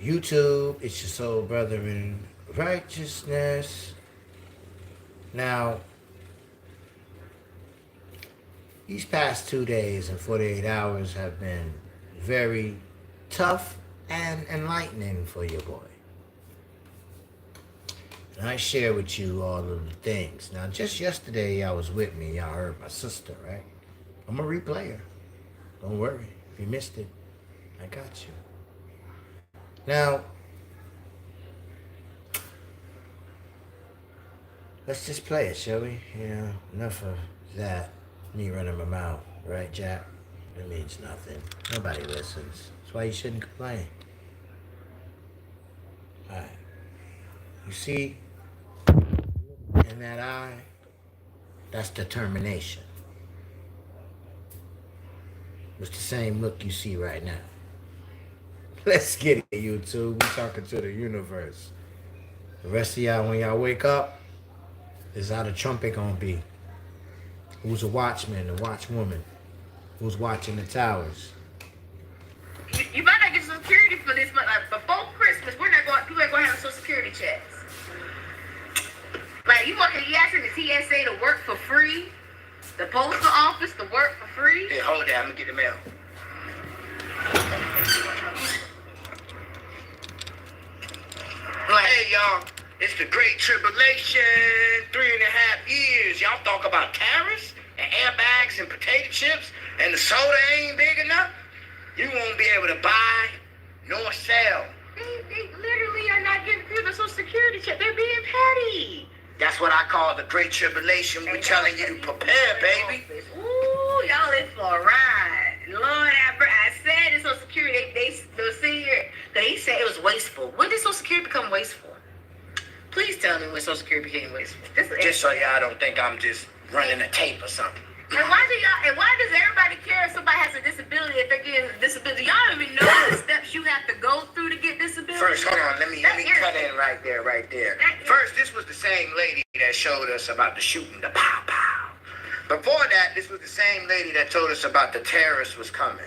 YouTube. It's your soul brother in righteousness. Now, these past 2 days and 48 hours have been very tough and enlightening for your boy. And I share with you all of the things. Now, just yesterday, y'all was with me. Y'all heard my sister, right? I'm a replayer. Don't worry. If you missed it, I got you. Now, let's just play it, shall we? Enough of that. Me running my mouth, right, Jack? It means nothing. Nobody listens. That's why you shouldn't complain. Alright. You see, in that eye, that's determination. It's the same look you see right now. Let's get it, YouTube. We talking to the universe. The rest of y'all, when y'all wake up, is how the trumpet gonna be. Who's a watchman, a watchwoman? Who's watching the towers? You might not get Social Security for this month. Like, before Christmas, people ain't gonna have Social Security checks. Like, you asking the TSA to work for free? The postal office to work for free? Hey, hold that. I'm gonna get the mail. Hey, y'all. It's the Great Tribulation. 3.5 years. Y'all talk about tariffs and airbags and potato chips and the soda ain't big enough. You won't be able to buy nor sell. They literally are not getting through the Social Security check. They're being petty. That's what I call the Great Tribulation. We're telling you to prepare, baby. Ooh, y'all in for a ride. Lord, I said in Social Security, they'll see here. They said it was wasteful. When did Social Security become wasteful? Please tell me when Social Security became wasteful. Just so y'all don't think I'm just running a tape or something. And why does everybody care if somebody has a disability if they're getting a disability? Y'all don't even know the steps you have to go through to get disability. First, hold on, let me cut in right there. First, this was the same lady that showed us about the shooting, the pow pow. Before that, this was the same lady that told us about the terrorists was coming.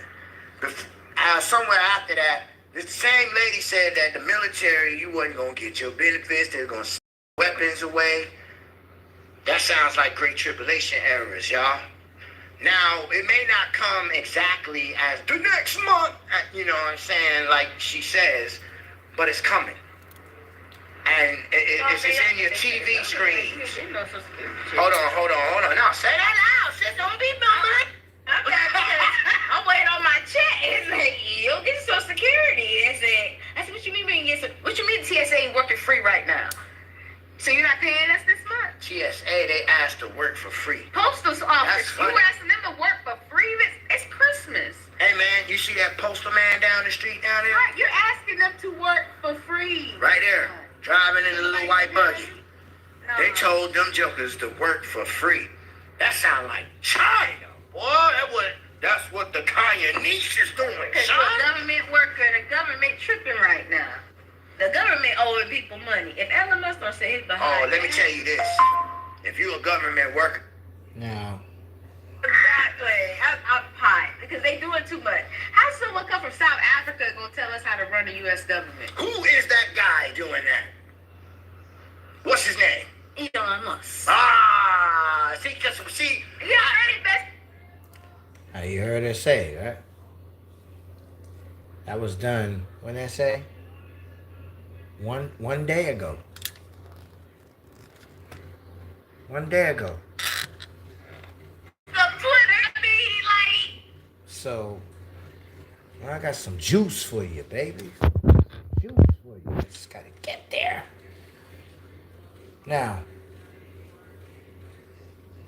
Somewhere after that, this same lady said that the military, you wasn't gonna get your benefits, they were gonna send weapons away. That sounds like Great Tribulation errors, y'all. Now, it may not come exactly as the next month, you know what I'm saying, like she says, but it's coming. And it's in your TV screens. Hold on. No, say that loud, sis. Don't be mumbling. Okay, I'm waiting on my check. It's like, you'll get Social Security. I said, what you mean what you mean the TSA ain't working free right now? So you're not paying us this month? TSA, they asked to work for free. Postal office, you asking them to work for free? It's Christmas. Hey, man, you see that postal man down the street down there? Right, you're asking them to work for free. Right there, driving in a little white buggy. They told them jokers to work for free. That sound like China, boy. That's what the Kanye-niche is doing. Because you're a government worker, the government tripping right now. The government owing people money. If Elon Musk don't say he's behind. Oh, let me tell you this. If you're a government worker. Now. Exactly. I'm hot. Because they doing too much. How someone come from South Africa gonna tell us how to run the U.S. government? Who is that guy doing that? What's his name? Elon Musk. See. Yeah, already best. Now you heard her say, right? That was done, when they say? One day ago. 1 day ago. So, I got some juice for you, baby. Juice for you. I just gotta get there. Now,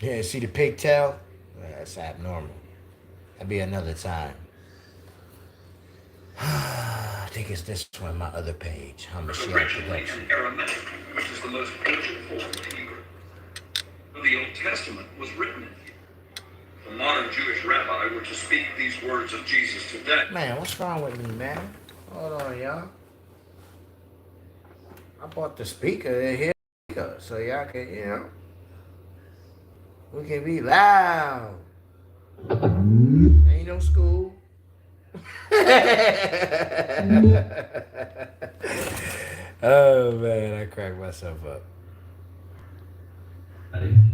yeah, see the pigtail? That's abnormal. That'll be another time. I think it's this one, my other page. Hamashiach Production. Aramaic, which is the most ancient form of Hebrew. The Old Testament was written in Hebrew. If a modern Jewish rabbi were to speak these words of Jesus today. Man, what's wrong with me, man? Hold on, y'all. I bought the speaker here, so y'all can, we can be loud. Ain't no school. Oh man, I cracked myself up.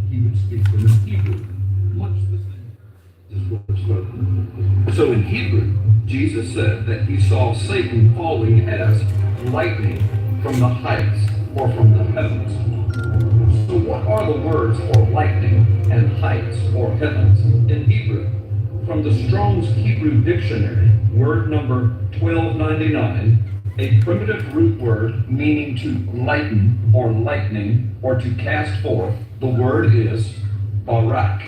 He would speak them in Hebrew, much the same as was spoken. So in Hebrew, Jesus said that he saw Satan falling as lightning from the heights or from the heavens. So what are the words for lightning and heights or heavens in Hebrew? From the Strong's Hebrew Dictionary, word number 1299, a primitive root word meaning to lighten or lightning or to cast forth, the word is barak.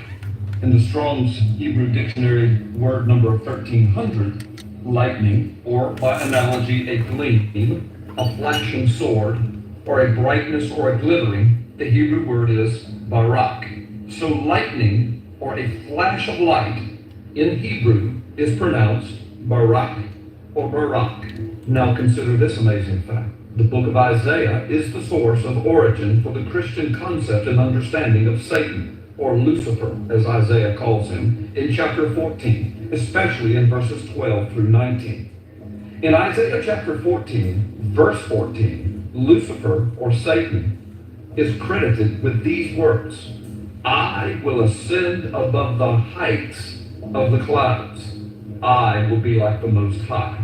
In the Strong's Hebrew Dictionary, word number 1300, lightning, or by analogy, a gleam, a flashing sword, or a brightness or a glittering, the Hebrew word is barak. So lightning, or a flash of light, in Hebrew is pronounced barak or barak. Now consider this amazing fact. The book of Isaiah is the source of origin for the Christian concept and understanding of Satan, or Lucifer, as Isaiah calls him, in chapter 14, especially in verses 12 through 19. In Isaiah chapter 14, verse 14, Lucifer, or Satan, is credited with these words: I will ascend above the heights of the clouds. I will be like the Most High.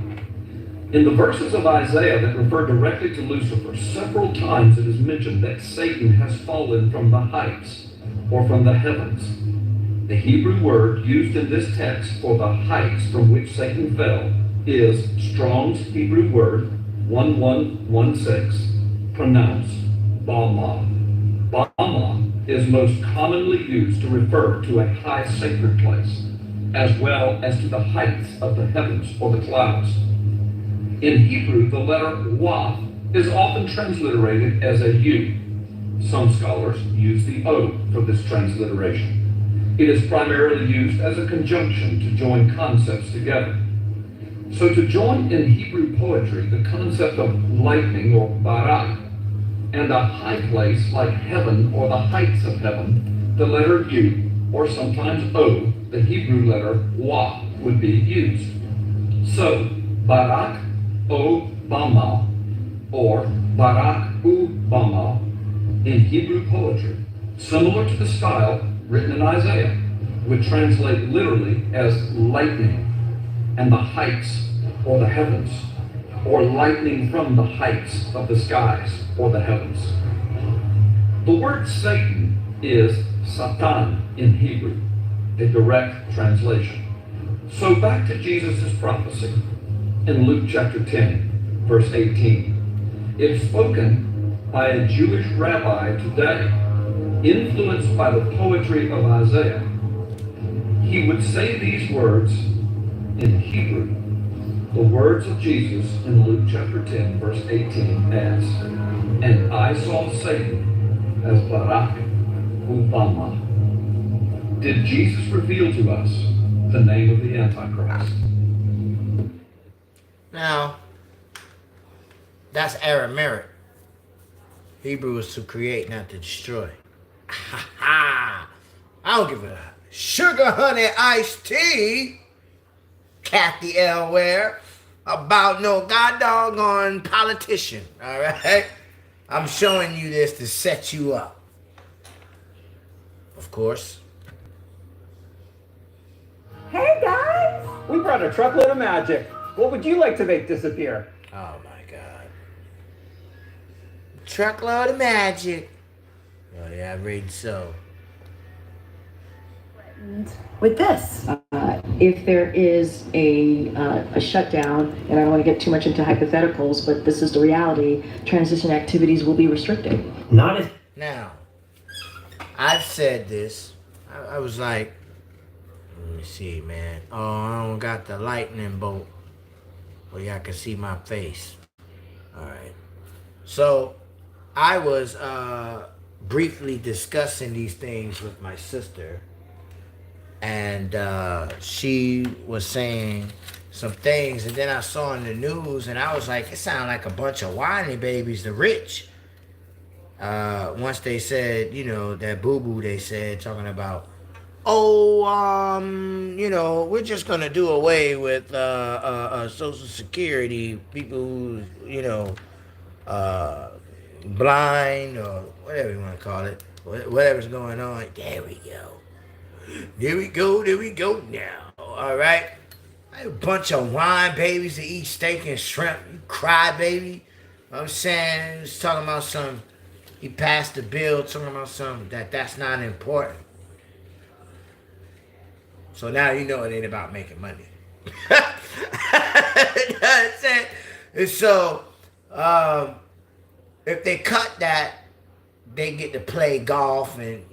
In the verses of Isaiah that refer directly to Lucifer, several times it is mentioned that Satan has fallen from the heights or from the heavens. The Hebrew word used in this text for the heights from which Satan fell is Strong's Hebrew word 1116, pronounced Bama. Bama is most commonly used to refer to a high sacred place, as well as to the heights of the heavens or the clouds. In Hebrew, the letter Waf is often transliterated as a U. Some scholars use the O for this transliteration. It is primarily used as a conjunction to join concepts together. So to join in Hebrew poetry the concept of lightning or barak and a high place like heaven or the heights of heaven, the letter U, or sometimes O, the Hebrew letter Wa, would be used. So, Barak O Bama, or Barak U Bama, in Hebrew poetry, similar to the style written in Isaiah, would translate literally as lightning and the heights or the heavens, or lightning from the heights of the skies or the heavens. The word Satan is Satan in Hebrew, a direct translation. So back to Jesus' prophecy in Luke chapter 10, verse 18. It's spoken by a Jewish rabbi today, influenced by the poetry of Isaiah. He would say these words in Hebrew, the words of Jesus in Luke chapter 10, verse 18 as, and I saw Satan as Barak Ubama. Did Jesus reveal to us the name of the Antichrist? Now, that's Aramaic. Hebrew is to create, not to destroy. Ha ha! I don't give a sugar honey iced tea, Kathy Elware, about no god doggone politician. All right, I'm showing you this to set you up. Of course. Hey guys! We brought a truckload of magic. What would you like to make disappear? Oh my God. Truckload of magic. Oh yeah, I read so. With this, if there is a shutdown, and I don't want to get too much into hypotheticals, but this is the reality, transition activities will be restricted. Not if... Now, I've said this. I was like, let me see, man. Oh, I don't got the lightning bolt where y'all can see my face. All right. So, I was briefly discussing these things with my sister. And she was saying some things, and then I saw in the news, and I was like, it sounded like a bunch of whiny babies, the rich. Once they said, you know, that boo-boo they said, talking about, oh, you know, we're just gonna do away with Social Security, people who, you know, blind or whatever you want to call it, whatever's going on. There we go. There we go. There we go now. All right. A bunch of wine babies that eat steak and shrimp. You cry, baby. I'm saying, he was talking about some. He passed the bill talking about something that's not important. So now you know it ain't about making money. You know what I'm saying? And so, if they cut that, they get to play golf and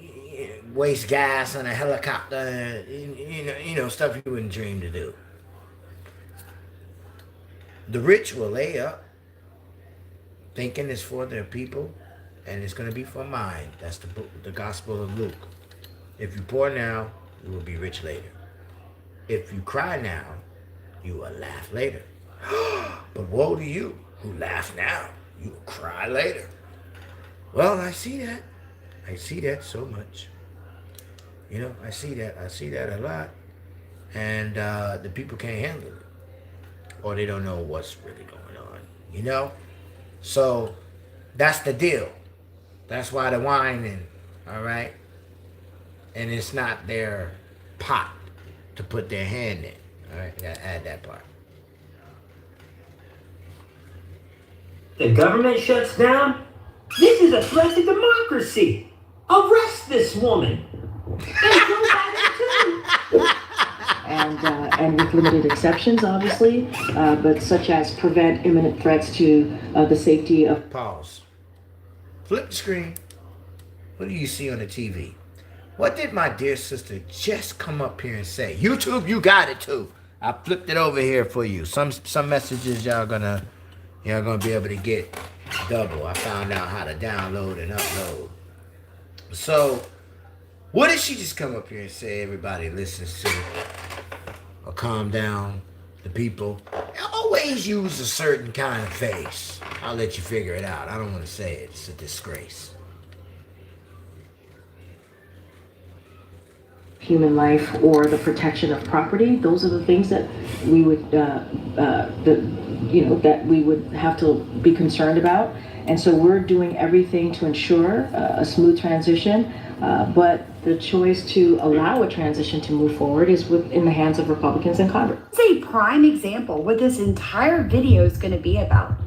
waste gas on a helicopter and you know stuff you wouldn't dream to do. The rich will lay up, thinking it's for their people, and it's going to be for mine. That's the book, the Gospel of Luke. If you poor now, you will be rich later. If you cry now, you will laugh later. But woe to you who laugh now, you will cry later. Well, I see that. I see that so much. You know, I see that. I see that a lot. And the people can't handle it. Or they don't know what's really going on. You know? So, that's the deal. That's why the whining, all right? And it's not their pot to put their hand in. All right? Gotta add that part. The government shuts down? This is a threat to democracy. Arrest this woman. And with limited exceptions, obviously, but such as prevent imminent threats to the safety of... Pause. Flip the screen. What do you see on the TV? What did my dear sister just come up here and say? YouTube, you got it too. I flipped it over here for you. Some messages y'all gonna be able to get double. I found out how to download and upload. So, what did she just come up here and say everybody listens to? Or calm down the people. Always use a certain kind of face. I'll let you figure it out. I don't want to say it. It's a disgrace. Human life or the protection of property. Those are the things that we would, that we would have to be concerned about. And so we're doing everything to ensure a smooth transition. But the choice to allow a transition to move forward is in the hands of Republicans in Congress. It's a prime example what this entire video is going to be about.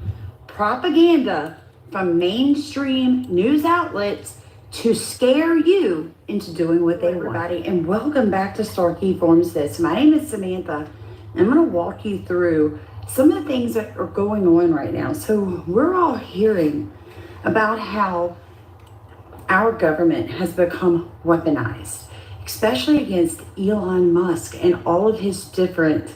Propaganda from mainstream news outlets to scare you into doing what they want. And welcome back to Starkey Forms This. My name is Samantha. I'm going to walk you through some of the things that are going on right now. So we're all hearing about how our government has become weaponized, especially against Elon Musk and all of his different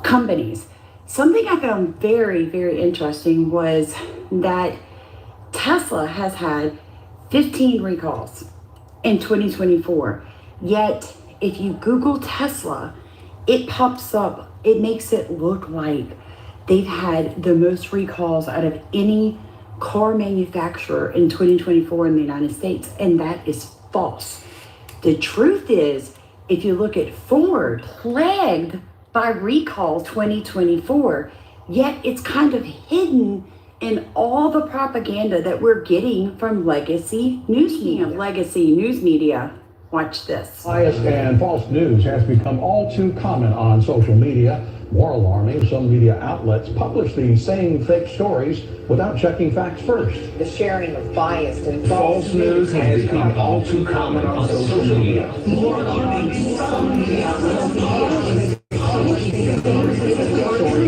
companies. Something I found very, very interesting was that Tesla has had 15 recalls in 2024. Yet, if you Google Tesla, it pops up. It makes it look like they've had the most recalls out of any car manufacturer in 2024 in the United States, and that is false. The truth is, if you look at Ford, plagued by recall 2024, yet it's kind of hidden in all the propaganda that we're getting from legacy news media. Watch this. Bias and false news has become all too common on social media. More alarming, some media outlets publish these same fake stories without checking facts first. The sharing of biased and false news has become all too common on social media. More alarming, some media outlets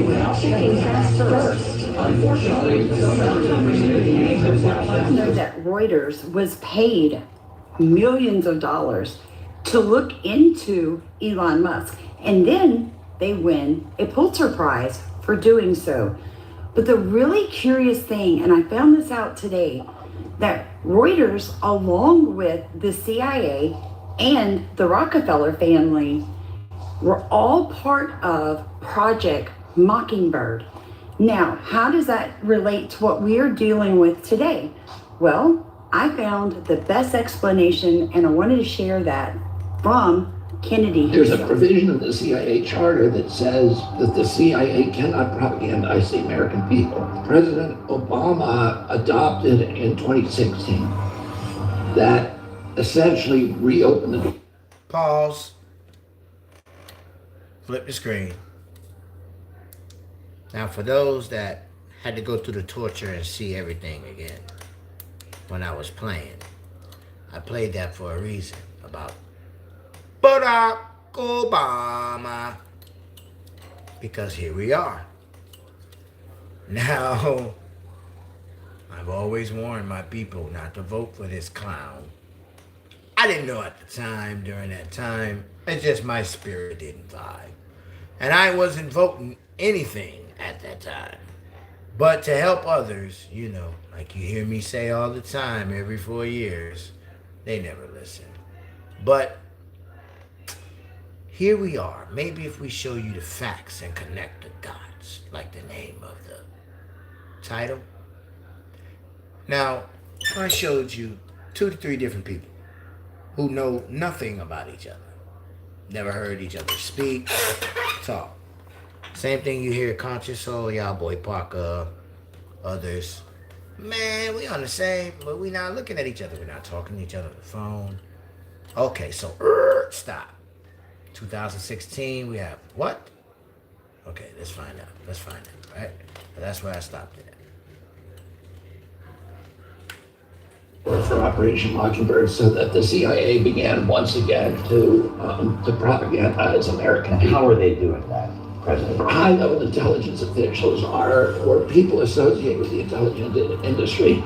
without checking facts first. Unfortunately, know that Reuters was paid millions of dollars to look into Elon Musk, and then they win a Pulitzer Prize for doing so. But the really curious thing, and I found this out today, that Reuters, along with the CIA and the Rockefeller family, were all part of Project Mockingbird. Now, how does that relate to what we are dealing with today? Well, I found the best explanation, and I wanted to share that from Kennedy There's a himself. provision in the CIA charter that says that the CIA cannot propagandize the American people. President Obama adopted in 2016 that essentially reopened the door. Pause. Flip the screen. Now, for those that had to go through the torture and see everything again when I was playing, I played that for a reason about Barack Obama. Because here we are. Now, I've always warned my people not to vote for this clown. I didn't know at the time, during that time. It's just my spirit didn't vibe. And I wasn't voting anything at that time. But to help others, you know, like you hear me say all the time, every 4 years, they never listen. But here we are. Maybe if we show you the facts and connect the dots, like the name of the title. Now, I showed you 2 to 3 different people who know nothing about each other. Never heard each other speak, talk. Same thing you hear Conscious Soul, y'all boy Parker, others. Man, we on the same, but we not looking at each other. We're not talking to each other on the phone. Okay, so stop. 2016, we have what? Okay, let's find out. Let's find out, right? That's where I stopped it. For Operation Mockingbird, so that the CIA began once again to propagandize American people. How are they doing that, President? High-level intelligence officials or people associated with the intelligence industry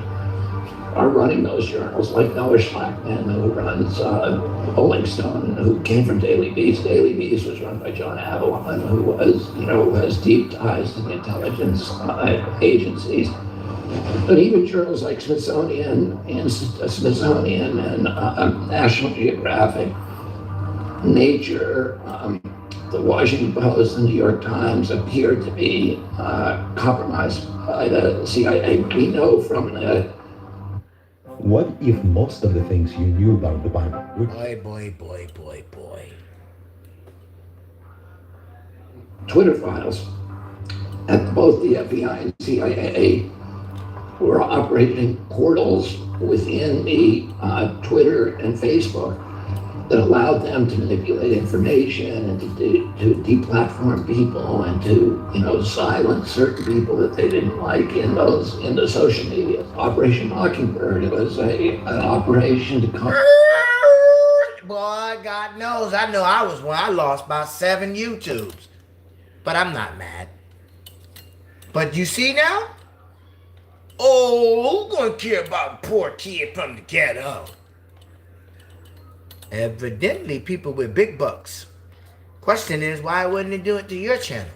are running those journals, like Noah Schlackman, who runs Rolling Stone, who came from Daily Beast. Daily Beast was run by John Avalon, who was, who has deep ties to the intelligence agencies. But even journals like Smithsonian and National Geographic, Nature, the Washington Post, and the New York Times appeared to be compromised by the CIA. We know from the... What if most of the things you knew about the Bible were... Boy. Twitter files at both the FBI and CIA were operating portals within the Twitter and Facebook that allowed them to manipulate information and to deplatform people and to silence certain people that they didn't like in the social media. Operation Mockingbird, it was an operation to come. Boy, God knows, I know I was one. I lost about 7 YouTubes, but I'm not mad. But you see now? Oh, who's gonna care about a poor kid from the ghetto? Evidently, people with big bucks. Question is, why wouldn't they do it to your channel?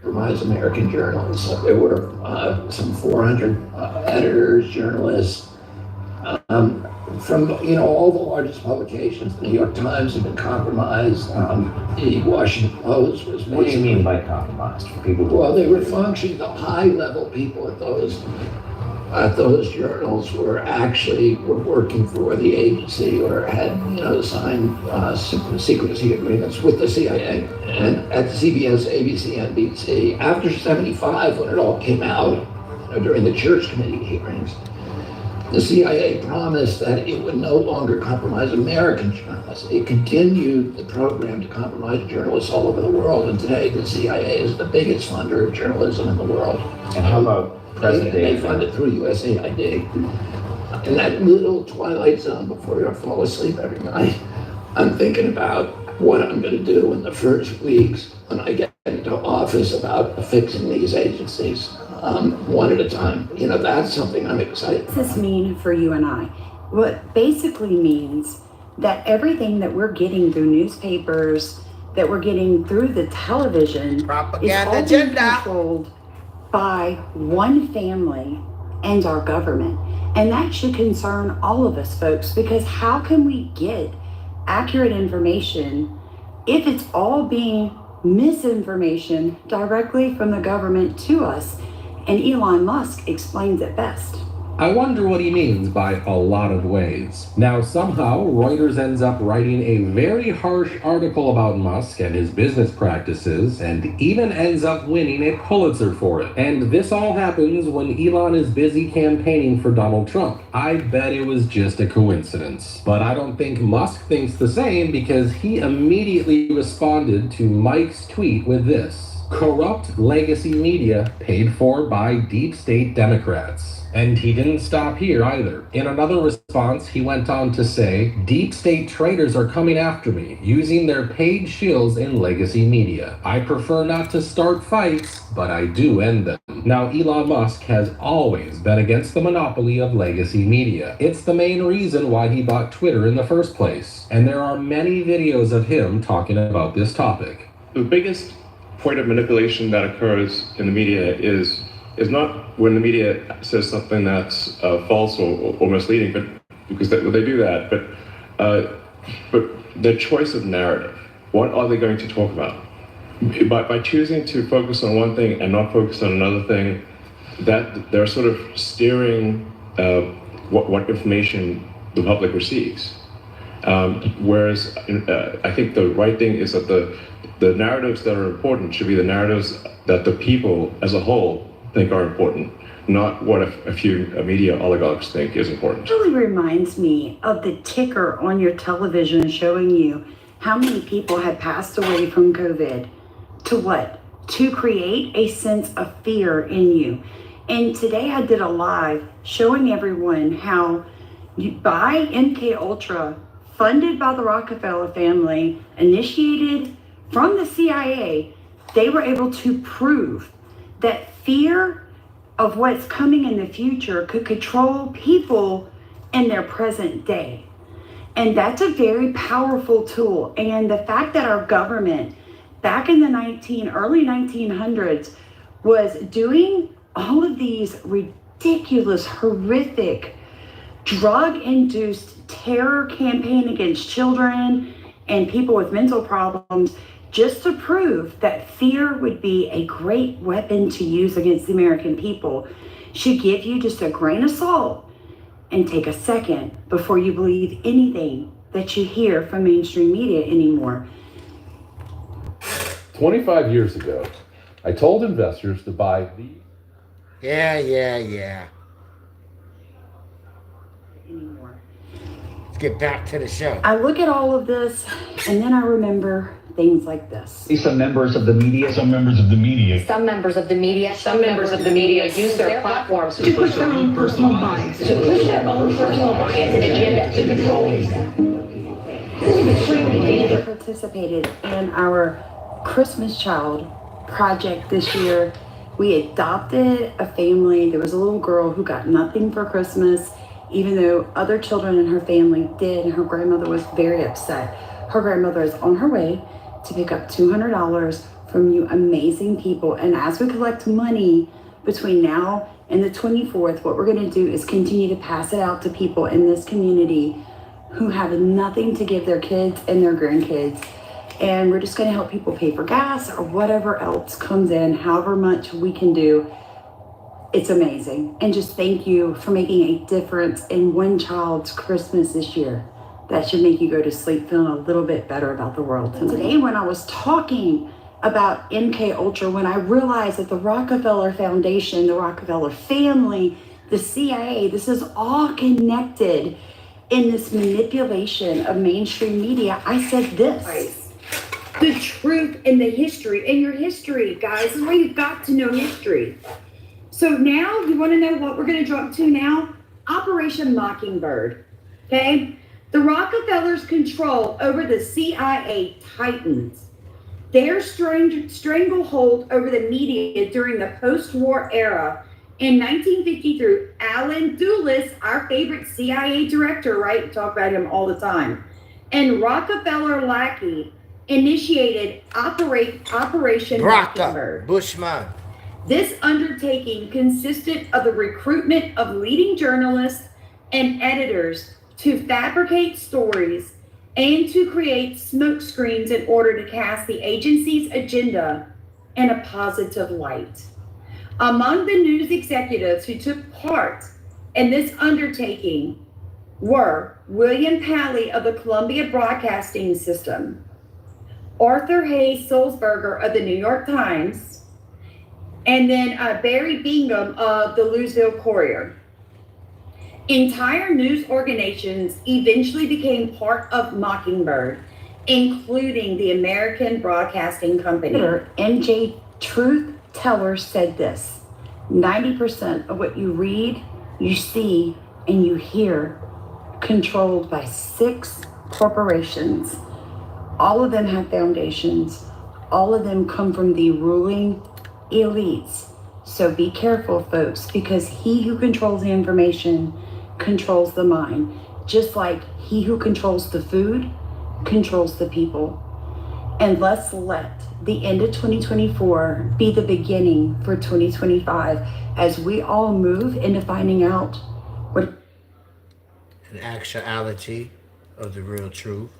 American journals. There were some 400 editors, journalists, from all the largest publications. The New York Times had been compromised. The Washington Post was. What do you mean by compromised? For people who... Well, they were functioning. The high-level people at those journals were working for the agency or had signed secrecy agreements with the CIA. And at CBS, ABC, NBC, after '75, when it all came out during the Church Committee hearings, the CIA promised that it would no longer compromise American journalists. It continued the program to compromise journalists all over the world, and today the CIA is the biggest funder of journalism in the world. And how about They fund it through USAID. In that little twilight zone before I fall asleep every night, I'm thinking about what I'm going to do in the first weeks when I get into office about fixing these agencies, one at a time. That's something I'm excited about. What does this mean for you and I? Well, it basically means that everything that we're getting through newspapers, that we're getting through the television, Propaganda is all being controlled by one family and our government. And that should concern all of us, folks, because how can we get accurate information if it's all being misinformation directly from the government to us? And Elon Musk explains it best. I wonder what he means by a lot of ways. Now, somehow, Reuters ends up writing a very harsh article about Musk and his business practices, and even ends up winning a Pulitzer for it. And this all happens when Elon is busy campaigning for Donald Trump. I bet it was just a coincidence. But I don't think Musk thinks the same, because he immediately responded to Mike's tweet with this: corrupt legacy media paid for by deep state Democrats. And he didn't stop here either. In another response, he went on to say, deep state traitors are coming after me, using their paid shills in legacy media. I prefer not to start fights, but I do end them. Now, Elon Musk has always been against the monopoly of legacy media. It's the main reason why he bought Twitter in the first place. And there are many videos of him talking about this topic. The biggest point of manipulation that occurs in the media is not when the media says something that's false or misleading, but because they do that, but the choice of narrative. What are they going to talk about? By choosing to focus on one thing and not focus on another thing, that they're sort of steering what information the public receives. Whereas I think the right thing is that the narratives that are important should be the narratives that the people as a whole think are important, not what a few media oligarchs think is important. It really reminds me of the ticker on your television showing you how many people had passed away from COVID. To what? To create a sense of fear in you. And today I did a live showing everyone how you buy MK Ultra, funded by the Rockefeller family, initiated from the CIA, they were able to prove that fear of what's coming in the future could control people in their present day. And that's a very powerful tool. And the fact that our government back in the early 1900s was doing all of these ridiculous, horrific, drug-induced terror campaign against children and people with mental problems, just to prove that fear would be a great weapon to use against the American people, should give you just a grain of salt and take a second before you believe anything that you hear from mainstream media anymore. 25 years ago, I told investors to buy the... Yeah. Let's get back to the show. I look at all of this and then I remember things like this. Some members of the media use their platforms to push their own personal bias, and agenda to control They participated in our Christmas Child project this year. We adopted a family. There was a little girl who got nothing for Christmas, even though other children in her family did, and her grandmother was very upset. Her grandmother is on her way to pick up $200 from you amazing people. And as we collect money between now and the 24th, what we're going to do is continue to pass it out to people in this community who have nothing to give their kids and their grandkids. And we're just going to help people pay for gas or whatever else comes in, however much we can do. It's amazing. And just thank you for making a difference in one child's Christmas this year. That should make you go to sleep feeling a little bit better about the world. And today when I was talking about MK Ultra, when I realized that the Rockefeller Foundation, the Rockefeller family, the CIA, this is all connected in this manipulation of mainstream media, I said this. The truth and the history. And your history, guys, this is why you've got to know history. So now, you want to know what we're going to jump to now? Operation Mockingbird, okay? The Rockefellers' control over the CIA tightens. Their stranglehold over the media during the post-war era. In 1953, Alan Dulles, our favorite CIA director, right? We talk about him all the time. And Rockefeller Lackey initiated Operation Mockingbird. Bushman. This undertaking consisted of the recruitment of leading journalists and editors to fabricate stories and to create smokescreens in order to cast the agency's agenda in a positive light. Among the news executives who took part in this undertaking were William Pally of the Columbia Broadcasting System, Arthur Hayes Sulzberger of the New York Times, and then Barry Bingham of the Louisville Courier. Entire news organizations eventually became part of Mockingbird, including the American Broadcasting Company. MJ Truth Teller said this: 90% of what you read, you see, and you hear controlled by 6 corporations. All of them have foundations. All of them come from the ruling elites. So be careful, folks, because he who controls the information controls the mind, just like he who controls the food controls the people. And let's let the end of 2024 be the beginning for 2025 as we all move into finding out what an actuality of the real truth.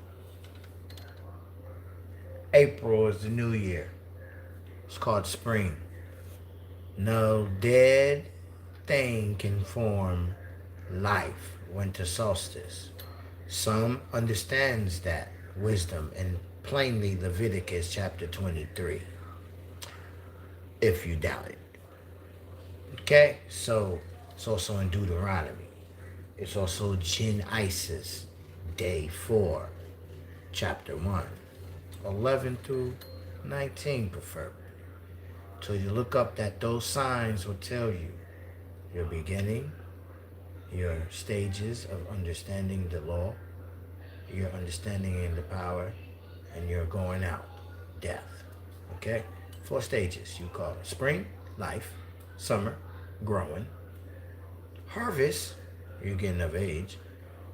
April is the new year. It's called spring. No dead thing can form life. Winter solstice. Some understands that wisdom in plainly Leviticus chapter 23. If you doubt it. Okay? So it's also in Deuteronomy. It's also Jin Isis, day 4, chapter 1, 11 through 19 preferably. So you look up that those signs will tell you your beginning, your stages of understanding the law, your understanding in the power, and your going out, death. Okay? 4 stages you call it. Spring, life. Summer, growing. Harvest, you're getting of age.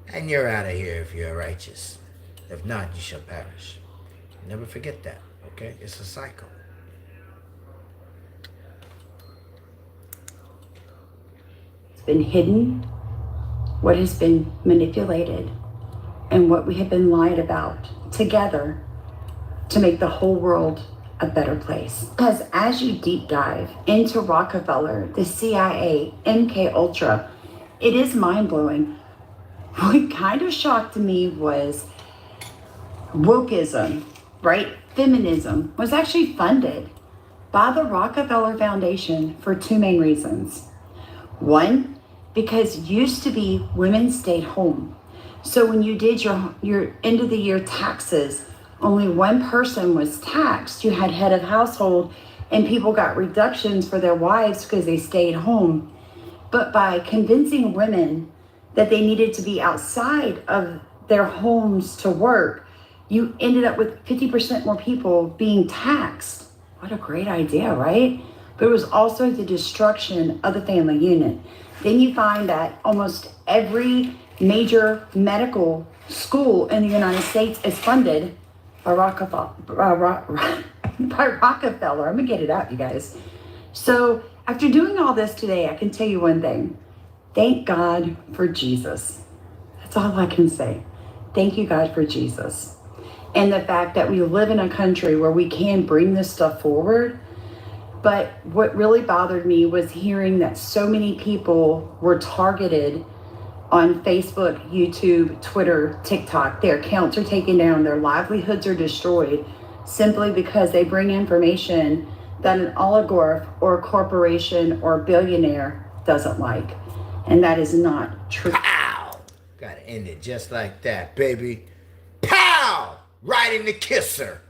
And you're out of here if you're righteous. If not, you shall perish. Never forget that. Okay? It's a cycle. has been hidden, what has been manipulated, and what we have been lied about together to make the whole world a better place. Because as you deep dive into Rockefeller, the CIA, MK Ultra, it is mind-blowing. What kind of shocked me was wokeism, right? Feminism was actually funded by the Rockefeller Foundation for 2 main reasons. One, because it used to be women stayed home. So when you did your end of the year taxes, only one person was taxed. You had head of household and people got reductions for their wives because they stayed home. But by convincing women that they needed to be outside of their homes to work, you ended up with 50% more people being taxed. What a great idea, right? But it was also the destruction of the family unit. Then you find that almost every major medical school in the United States is funded by Rockefeller. I'm gonna get it out, you guys. So after doing all this today, I can tell you one thing. Thank God for Jesus. That's all I can say. Thank you, God, for Jesus. And the fact that we live in a country where we can bring this stuff forward. But what really bothered me was hearing that so many people were targeted on Facebook, YouTube, Twitter, TikTok. Their accounts are taken down, their livelihoods are destroyed simply because they bring information that an oligarch or a corporation or a billionaire doesn't like. And that is not true. Pow! Gotta end it just like that, baby. Pow! Right in the kisser.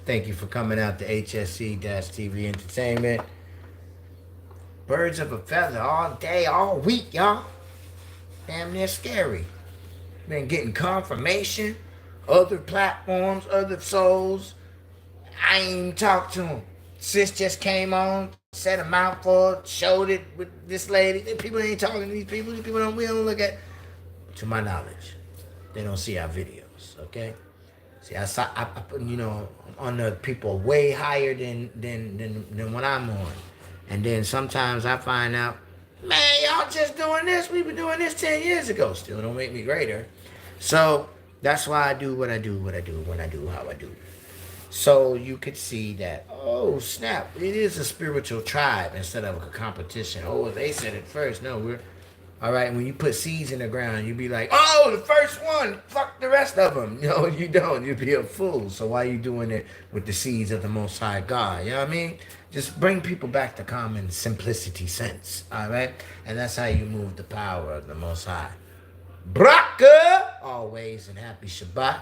Thank you for coming out to HSE-TV Entertainment. Birds of a feather all day, all week, y'all. Damn near scary. Been getting confirmation. Other platforms, other souls. I ain't even talked to them. Sis just came on, said a mouthful, showed it with this lady. People ain't talking to these people. These people don't, we don't look at, to my knowledge, they don't see our videos, okay? See, I put, you know, on the people way higher than when I'm on. And then sometimes I find out, man, y'all just doing this. We were doing this 10 years ago. Still don't make me greater. So that's why I do what I do, when I do, how I do. So you could see that, oh snap, it is a spiritual tribe instead of a competition. Oh, they said it first. No, we're all right. When you put seeds in the ground, you be like, oh, the first one, fuck the rest of them. No, you don't. You'd be a fool. So why are you doing it with the seeds of the Most High God? You know what I mean? Just bring people back to common simplicity sense. All right, and that's how you move the power of the Most High. Braka, always, and happy Shabbat.